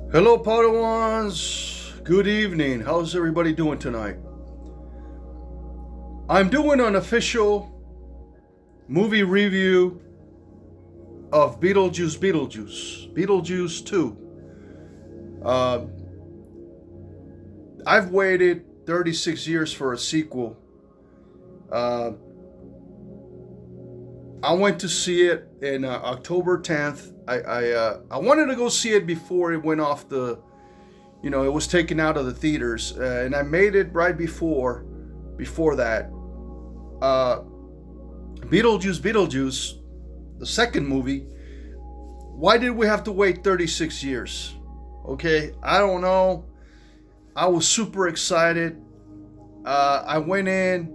Hello, Padawans. Good evening. How's everybody doing tonight? I'm doing an official movie review of Beetlejuice 2. I've waited 36 years for a sequel. Uh, I went to see it in October 10th. I wanted to go see it before it went off it was taken out of the theaters, and I made it right before that. Beetlejuice, the second movie. Why did we have to wait 36 years? Okay, I don't know. I was super excited. I went in.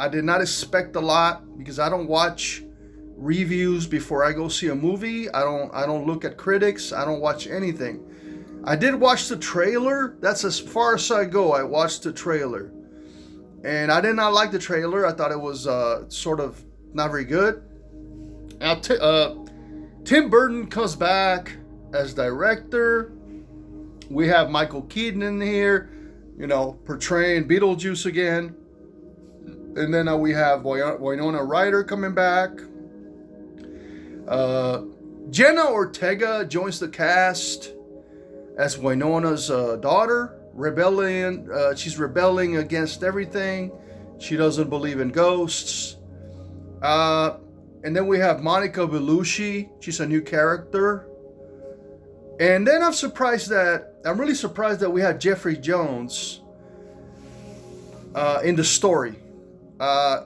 I did not expect a lot because I don't watch reviews before I go see a movie. I don't look at critics. I don't watch anything. I did watch the trailer. That's as far as I go. I watched the trailer. And I did not like the trailer. I thought it was sort of not very good. Now, Tim Burton comes back as director. We have Michael Keaton in here, portraying Beetlejuice again. And then we have Winona Ryder coming back. Jenna Ortega joins the cast as Winona's daughter, she's rebelling against everything. She doesn't believe in ghosts. And then we have Monica Bellucci. She's a new character. And then I'm really surprised that we had Jeffrey Jones in the story. I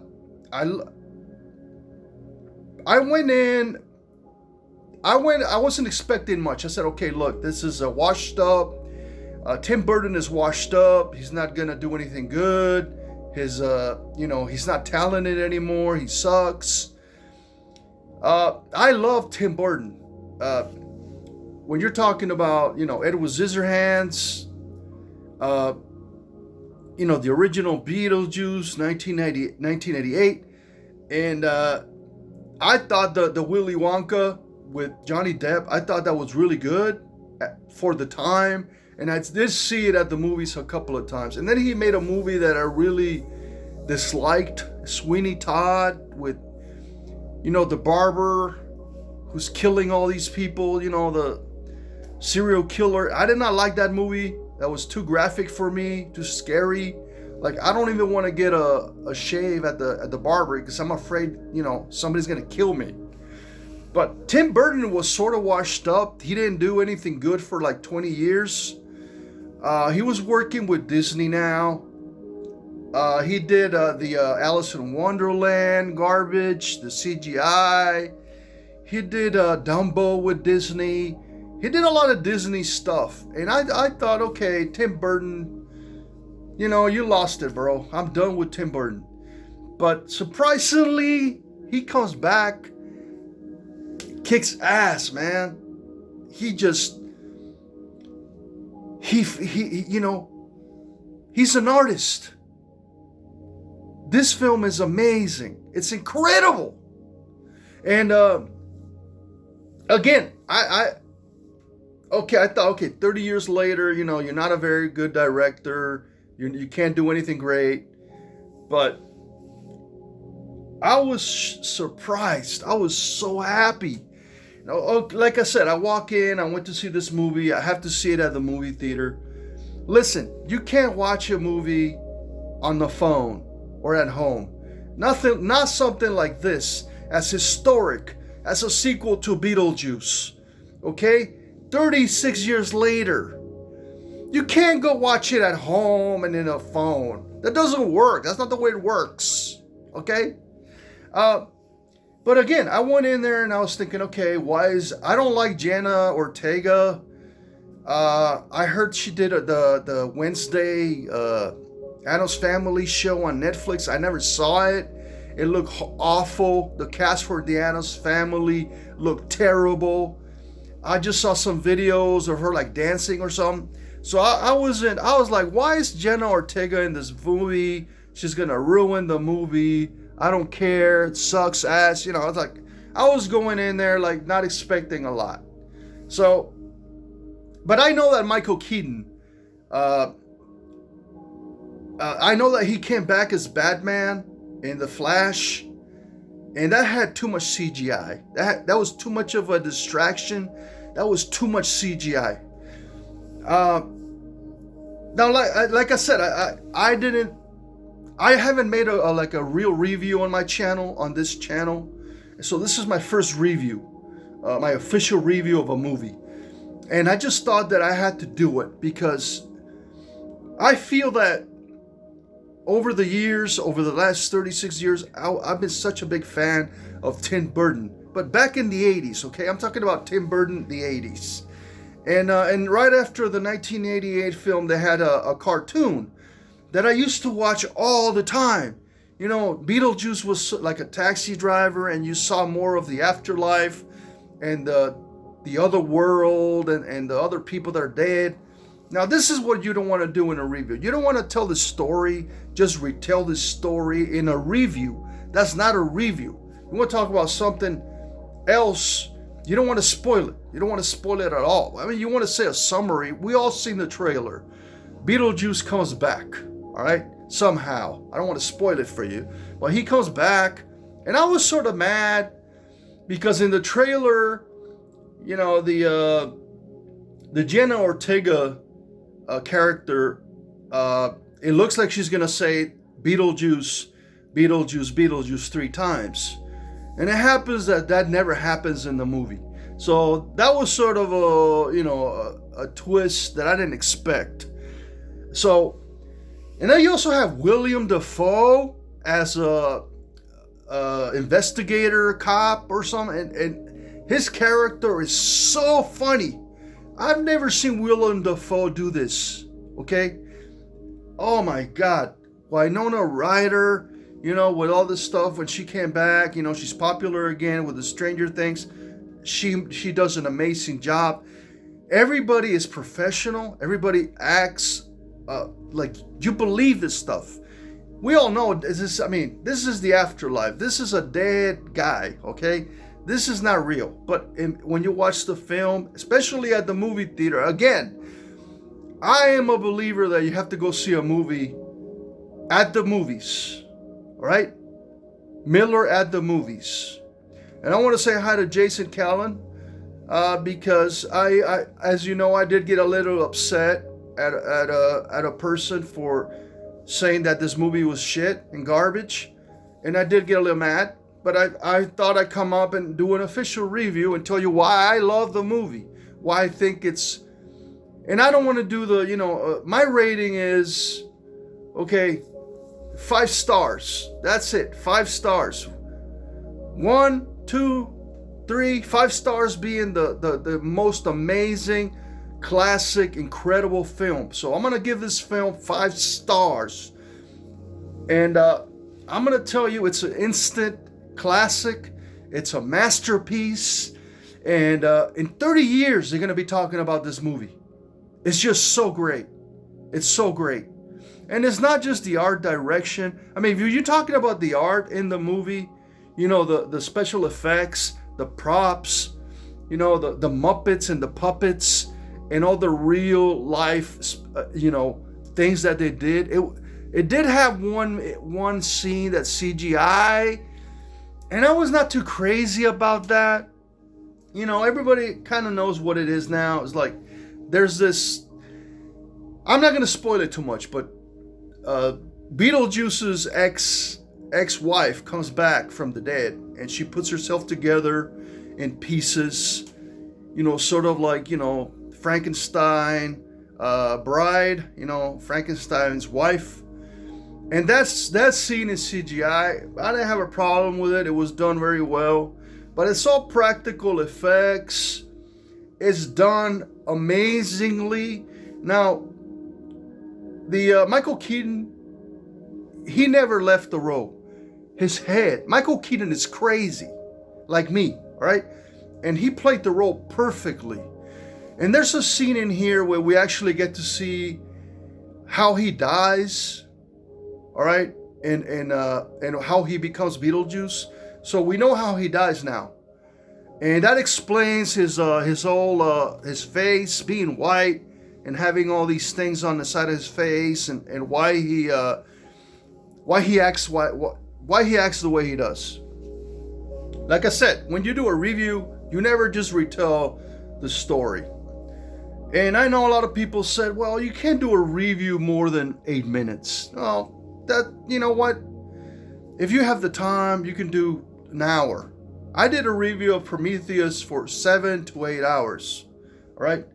wasn't expecting much. I said, okay, look, this is a washed up. Tim Burton is washed up. He's not gonna do anything good. He's not talented anymore. He sucks. I love Tim Burton. When you're talking about, Edward Scissorhands, the original Beetlejuice, 1988, and I thought the Willy Wonka with Johnny Depp, I thought that was really good for the time, and I did see it at the movies a couple of times. And then he made a movie that I really disliked, Sweeney Todd, with the barber who's killing all these people, the serial killer. I did not like that movie. That was too graphic for me, too scary. Like, I don't even want to get a shave at the barber because I'm afraid, somebody's going to kill me. But Tim Burton was sort of washed up. He didn't do anything good for like 20 years. He was working with Disney now. He did the Alice in Wonderland garbage, the CGI. He did Dumbo with Disney. He did a lot of Disney stuff. And I thought, okay, Tim Burton, you lost it, bro. I'm done with Tim Burton. But surprisingly, he comes back, kicks ass, man. He's an artist. This film is amazing. It's incredible. And again, I thought, 30 years later, you're not a very good director. You can't do anything great. But I was surprised. I was so happy. Like I said, I walk in, I went to see this movie. I have to see it at the movie theater. Listen, you can't watch a movie on the phone or at home. Not something like this, as historic as a sequel to Beetlejuice. Okay? 36 years later. You can't go watch it at home and in a phone. That doesn't work. That's not the way it works. Okay? But again, I went in there and I was thinking, okay, I don't like Jenna Ortega. I heard she did the Wednesday Addams Family show on Netflix. I never saw it. It looked awful. The cast for the Addams Family looked terrible. I just saw some videos of her like dancing or something. So I was like, why is Jenna Ortega in this movie? She's gonna ruin the movie. I don't care. It sucks ass. I was going in there like not expecting a lot. So but I know that Michael Keaton, I know that he came back as Batman in The Flash, and that had too much CGI. That was too much of a distraction. That was too much CGI. Now, like I said, I haven't made a real review on my channel, on this channel. So this is my first review, my official review of a movie. And I just thought that I had to do it because I feel that over the years, over the last 36 years, I've been such a big fan of Tim Burton. But back in the 80s, okay? I'm talking about Tim Burton, the 80s. And right after the 1988 film, they had a cartoon that I used to watch all the time. You know, Beetlejuice was like a taxi driver, and you saw more of the afterlife and the other world and the other people that are dead. Now, this is what you don't want to do in a review. You don't want to tell the story, just retell the story in a review. That's not a review. You want to talk about something else. You don't want to spoil it. You don't want to spoil it at all. I mean, you want to say a summary. We all seen the trailer. Beetlejuice comes back, all right? Somehow. I don't want to spoil it for you. But he comes back, and I was sort of mad because in the trailer, you know, the Jenna Ortega character, it looks like she's going to say Beetlejuice, Beetlejuice, Beetlejuice 3 times. And it happens that never happens in the movie. So that was sort of a twist that I didn't expect. So, and then you also have William Dafoe as a investigator, cop or something, and his character is so funny. I've never seen Willem Dafoe do this, okay? Oh my God. Winona Ryder, you know, with all this stuff, when she came back, you know, she's popular again with the Stranger Things. She does an amazing job. Everybody is professional. Everybody acts like you believe this stuff. We all know this is the afterlife. This is a dead guy, okay? This is not real. But when you watch the film, especially at the movie theater, again, I am a believer that you have to go see a movie at the movies. All right? Miller at the movies. And I want to say hi to Jason Callan because I as you know, I did get a little upset at a person for saying that this movie was shit and garbage. And I did get a little mad. But I thought I'd come up and do an official review and tell you why I love the movie. Why I think it's... And I don't want to do the, my rating is, okay, 5 stars. That's it, 5 stars. 1, 2, 3, 5 stars being the most amazing, classic, incredible film. So I'm going to give this film 5 stars. And I'm going to tell you it's an instant classic. It's a masterpiece. And in 30 years, they're going to be talking about this movie. It's just so great. It's so great. And it's not just the art direction. I mean, if you're talking about the art in the movie, you know, the special effects, the props, you know, the Muppets and the puppets and all the real life, things that they did. It did have one scene that's CGI, and I was not too crazy about that. You know, everybody kind of knows what it is now. It's like there's this. I'm not going to spoil it too much, but Beetlejuice's ex-wife comes back from the dead, and she puts herself together in pieces. You know, sort of like, Frankenstein bride. Frankenstein's wife. And that scene is CGI. I didn't have a problem with it. It was done very well. But it's all practical effects. It's done amazingly. Now, the Michael Keaton, he never left the role. His head. Michael Keaton is crazy. Like me, all right? And he played the role perfectly. And there's a scene in here where we actually get to see how he dies. All right, and how he becomes Beetlejuice. So we know how he dies now. And that explains his face being white and having all these things on the side of his face, and why he acts the way he does. Like I said, when you do a review, you never just retell the story. And I know a lot of people said, well, you can't do a review more than 8 minutes. Well, you know what? If you have the time, you can do an hour. I did a review of Prometheus for 7 to 8 hours. All right.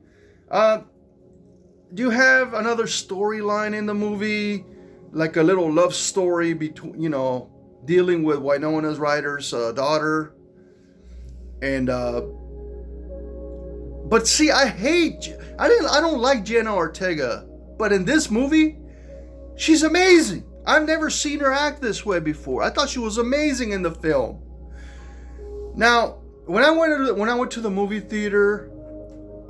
Do you have another storyline in the movie, like a little love story between, dealing with Winona Ryder's daughter? And but see, I don't like Jenna Ortega, but in this movie, she's amazing. I've never seen her act this way before. I thought she was amazing in the film. Now, when I went to the movie theater,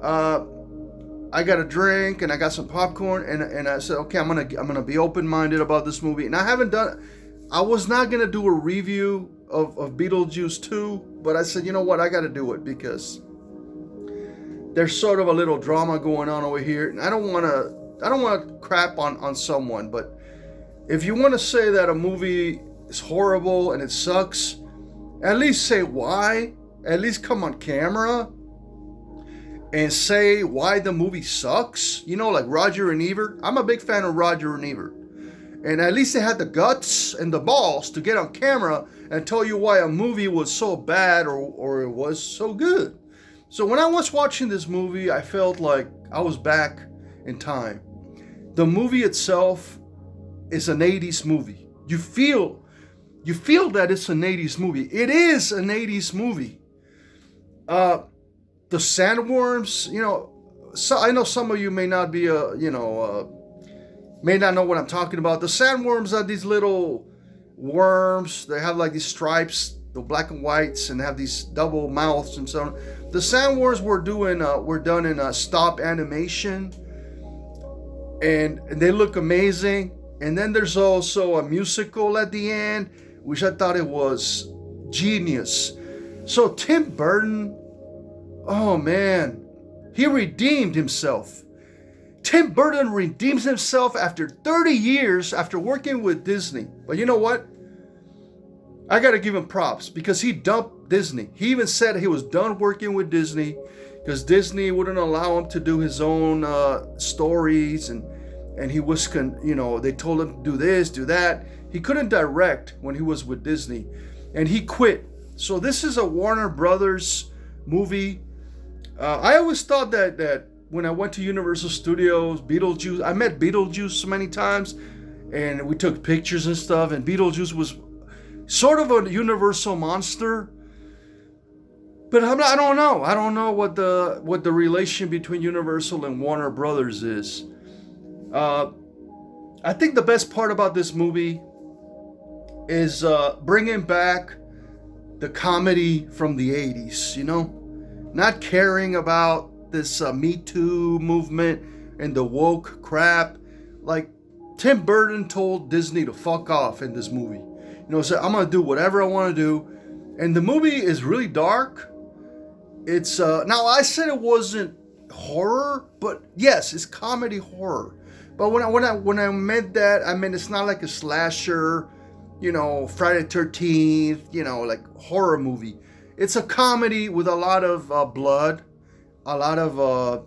I got a drink and I got some popcorn, and I said, okay, I'm gonna be open-minded about this movie. And I was not gonna do a review of Beetlejuice 2, but I said, you know what, I gotta do it because there's sort of a little drama going on over here, and I don't wanna crap on someone, but if you want to say that a movie is horrible and it sucks, at least say why. At least come on camera and say why the movie sucks. Like Roger and Ebert. I'm a big fan of Roger and Ebert. And at least they had the guts and the balls to get on camera and tell you why a movie was so bad or it was so good. So when I was watching this movie, I felt like I was back in time. The movie itself is an 80s movie. You feel that it's an 80s movie. It is an 80s movie. The sandworms, so I know some of you may not be may not know what I'm talking about. The sandworms are these little worms. They have like these stripes, the black and whites, and have these double mouths and so on. The sandworms were done in stop animation, and they look amazing. And then there's also a musical at the end, which I thought it was genius. So Tim Burton, oh man, he redeemed himself. Tim Burton redeems himself after 30 years after working with Disney. But you know what? I gotta give him props because he dumped Disney. He even said he was done working with Disney because Disney wouldn't allow him to do his own stories, and he was, they told him to do this, do that. He couldn't direct when he was with Disney, and he quit. So this is a Warner Brothers movie. I always thought that when I went to Universal Studios, Beetlejuice, I met Beetlejuice so many times, and we took pictures and stuff, and Beetlejuice was sort of a Universal monster. But I don't know. I don't know what the relation between Universal and Warner Brothers is. I think the best part about this movie is bringing back the comedy from the 80s, not caring about this Me Too movement and the woke crap. Like Tim Burton told Disney to fuck off in this movie. Said, I'm going to do whatever I want to do. And the movie is really dark. It's now I said it wasn't horror, but yes, it's comedy horror. But when I meant that, I meant it's not like a slasher, Friday the 13th, like horror movie. It's a comedy with a lot of blood, a lot of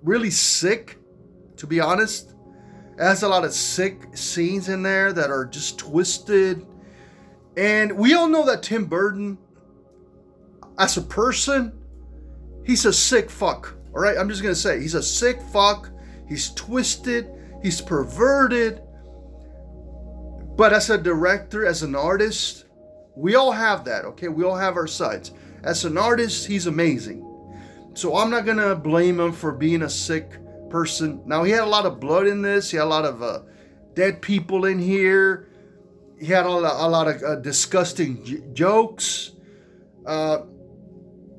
really sick, to be honest. It has a lot of sick scenes in there that are just twisted. And we all know that Tim Burton, as a person, he's a sick fuck. All right, I'm just going to say, he's a sick fuck. He's twisted. He's perverted. But as a director, as an artist, we all have that, okay? We all have our sides. As an artist, he's amazing. So I'm not going to blame him for being a sick person. Now, he had a lot of blood in this. He had a lot of dead people in here. He had a lot of disgusting jokes.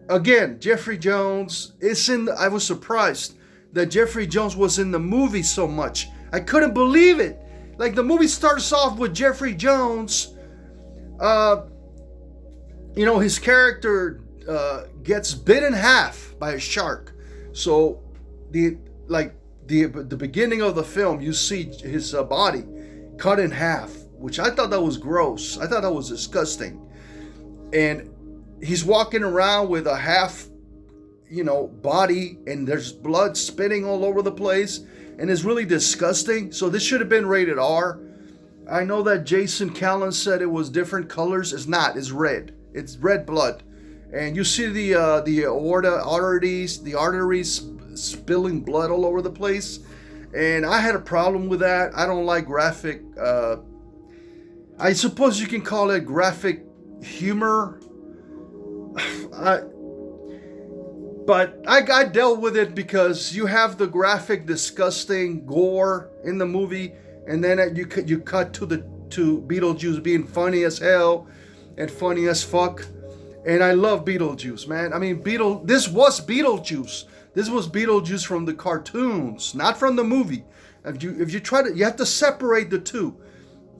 Again, Jeffrey Jones is I was surprised that Jeffrey Jones was in the movie so much. I couldn't believe it. Like, the movie starts off with Jeffrey Jones. His character, gets bit in half by a shark. So the beginning of the film, you see his body cut in half, which I thought that was gross. I thought that was disgusting. And he's walking around with a half, body, and there's blood spitting all over the place, and it's really disgusting. So this should have been rated R. I know that Jason Callan said it was different colors. It's not. It's red. It's red blood. And you see the arteries spilling blood all over the place. And I had a problem with that. I don't like graphic, I suppose you can call it graphic humor. But I dealt with it because you have the graphic, disgusting gore in the movie, and then you cut to Beetlejuice being funny as hell and funny as fuck. And I love Beetlejuice, man. I mean, this was Beetlejuice. This was Beetlejuice from the cartoons, not from the movie. If you try to, you have to separate the two,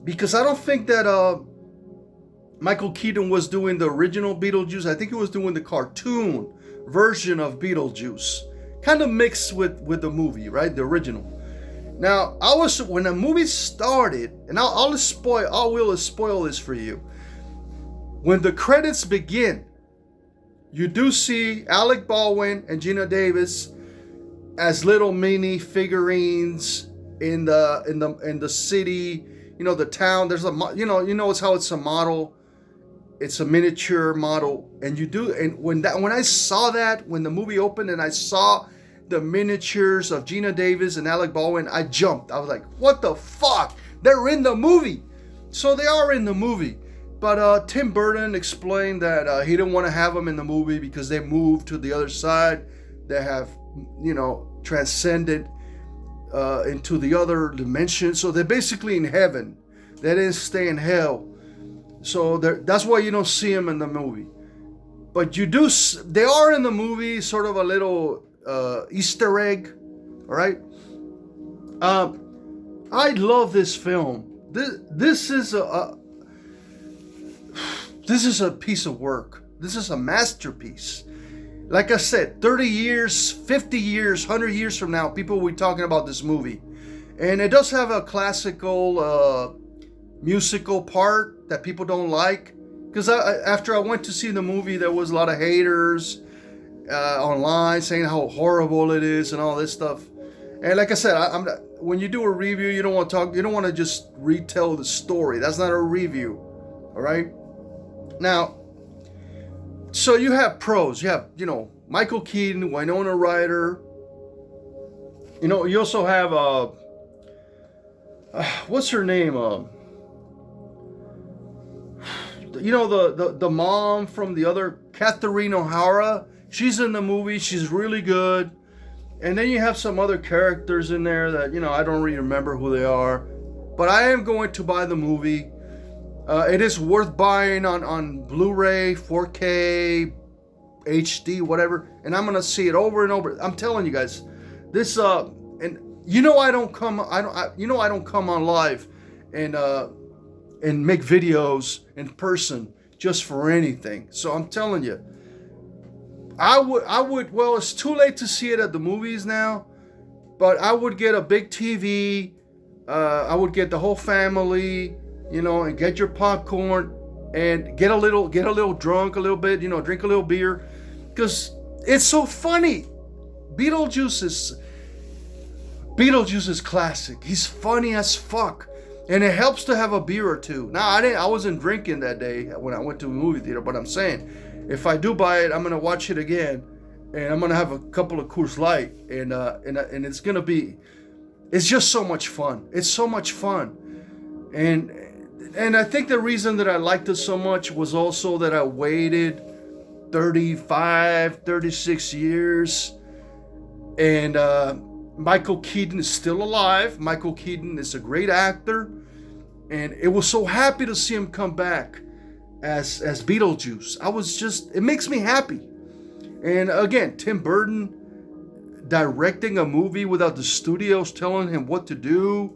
because I don't think that Michael Keaton was doing the original Beetlejuice. I think he was doing the cartoon version of Beetlejuice, kind of mixed with the movie, right? The original. Now, when the movie started, and I'll spoil this for you. When the credits begin, you do see Alec Baldwin and Gina Davis as little mini figurines in the city, the town. There's it's how it's a model. It's a miniature model, and when I saw that, when the movie opened and I saw the miniatures of Gina Davis and Alec Baldwin, I jumped. I was like, what the fuck? They're in the movie. So they are in the movie. But Tim Burton explained that he didn't want to have them in the movie because they moved to the other side. They have, transcended into the other dimension. So they're basically in heaven. They didn't stay in hell. So that's why you don't see them in the movie. But they are in the movie, sort of a little Easter egg. All right? I love this film. This is a piece of work. This is a masterpiece. Like I said, 30 years, 50 years, 100 years from now, people will be talking about this movie. And it does have a classical musical part that people don't like. Because after I went to see the movie, there was a lot of haters online saying how horrible it is and all this stuff. And like I said, when you do a review, you don't want to just retell the story. That's not a review. All right? Now, so you have pros. You have, Michael Keaton, Winona Ryder. You also have, what's her name? The mom from the other, Catherine O'Hara. She's in the movie. She's really good. And then you have some other characters in there that, I don't really remember who they are. But I am going to buy the movie. It is worth buying on Blu-ray, 4K, HD, whatever. And I'm gonna see it over and over. I'm telling you guys, this and I don't come on live and make videos in person just for anything. So I'm telling you, I would. Well, it's too late to see it at the movies now, but I would get a big TV. I would get the whole family. And get your popcorn and get a little drunk a little bit, drink a little beer, because it's so funny. Beetlejuice is classic. He's funny as fuck, and it helps to have a beer or two. Now I wasn't drinking that day when I went to a movie theater, but I'm saying, if I do buy it, I'm gonna watch it again, and I'm gonna have a couple of Coors Light, and it's just so much fun. It's so much fun, And I think the reason that I liked it so much was also that I waited 35, 36 years. And Michael Keaton is still alive. Michael Keaton is a great actor. And it was so happy to see him come back as Beetlejuice. It makes me happy. And again, Tim Burton directing a movie without the studios telling him what to do,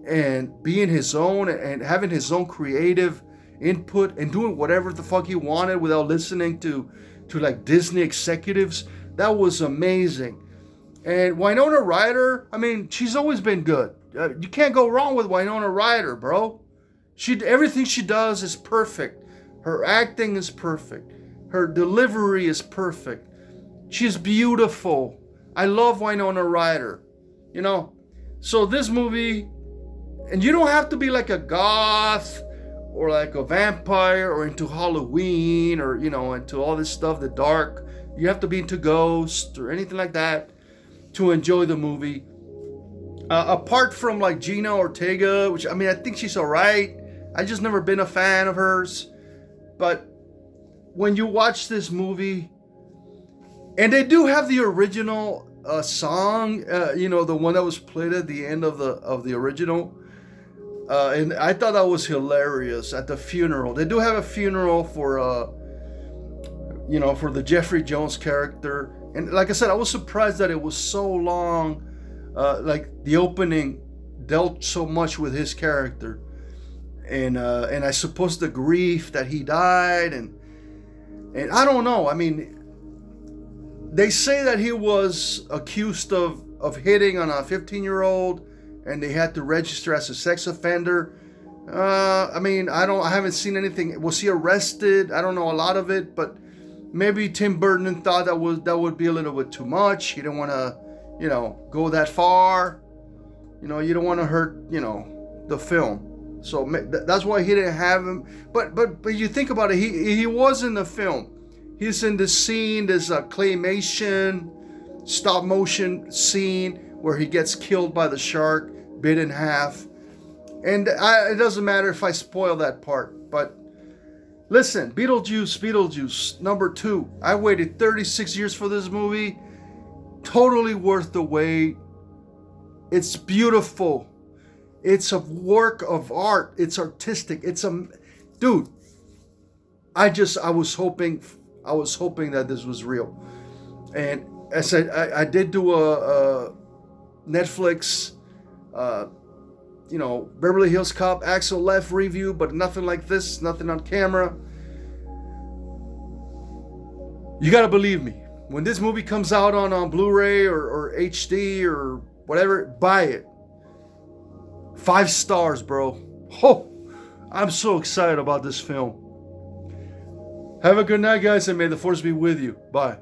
and being his own and having his own creative input and doing whatever the fuck he wanted without listening to to like Disney executives. That was amazing. And Winona Ryder, I mean, she's always been good. You can't go wrong with Winona Ryder, bro. Everything she does is perfect. Her acting is perfect. Her delivery is perfect. She's beautiful. I love Winona Ryder. You know, so this movie, and you don't have to be like a goth or like a vampire or into Halloween or, you know, into all this stuff, the dark. You have to be into ghosts or anything like that to enjoy the movie. Apart from like Gina Ortega, which, I mean, I think she's all right. I just never been a fan of hers. But when you watch this movie, and they do have the original song, you know, the one that was played at the end of the original. And I thought that was hilarious at the funeral. They do have a funeral for, you know, for the Jeffrey Jones character. And like I said, I was surprised that it was so long. Like the opening dealt so much with his character. And I suppose the grief that he died. And I don't know. I mean, they say that he was accused of hitting on a 15-year-old. And they had to register as a sex offender. I mean, I haven't seen anything. Was he arrested? I don't know a lot of it, but maybe Tim Burton thought that would be a little bit too much. He didn't want to, you know, go that far. You know, you don't want to hurt, you know, the film. So that's why he didn't have him. But you think about it, he was in the film. He's in this scene, this claymation, stop motion scene where he gets killed by the shark, bit in half. And it doesn't matter if I spoil that part. But listen, Beetlejuice, number 2. I waited 36 years for this movie. Totally worth the wait. It's beautiful. It's a work of art. It's artistic. Dude, I was hoping that this was real. And I said, I did do a Netflix, you know, Beverly Hills Cop Axel Left review, but nothing like this, nothing on camera. You gotta believe me. When this movie comes out on Blu-ray or HD or whatever, buy it. 5 stars, bro. Oh, I'm so excited about this film. Have a good night, guys, and may the force be with you. Bye.